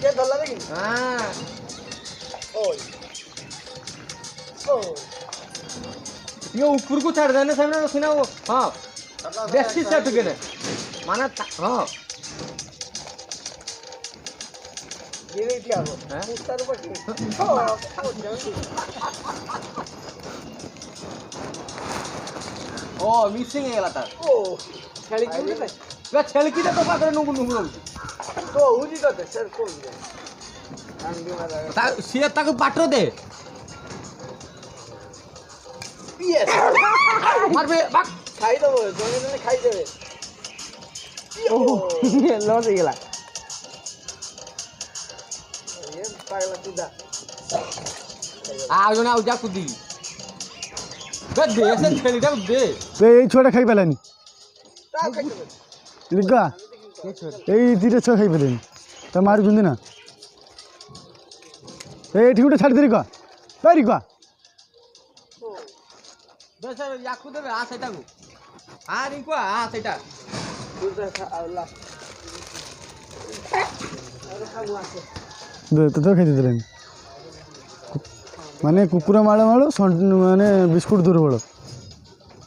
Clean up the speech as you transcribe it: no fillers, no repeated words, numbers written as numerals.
ये धरला देखी हां ओय ओ ये ऊपर को छाड़ देने सामने रखना वो हां बेसी सेट गने माना हां ये रे क्या हो उतर ऊपर ओ मिसिंग है गला तार ओ खेली क्यों नहीं वे छेलकी तो पाकर नुगु नुगु तो उजी करते सर को अंगी मारा ता सिया ताको पाटरो दे यस मारबे बाक खाई दो दोने ने खाई देबे ओ ये लॉस हो गेला ये पागला सीधा आ जना उजा कुदी बे दे से छेली दा दे वे এই ছোটা খাই পেলানি ता खाई देबे লিগা এই দিটা ছ খাই পেলানি তা মারি জুন্দি না এই ঠিক ছাড় দেরি কা বাইরি কা बे सर याकू देबे आ सेटा को आ रिको आ सेटा दूसरा अल्लाह अरे खाऊ आसे দে তো খাই দিলেন মানে কুকুরা মাড় মাড় মানে বিস্কুট দূর বড়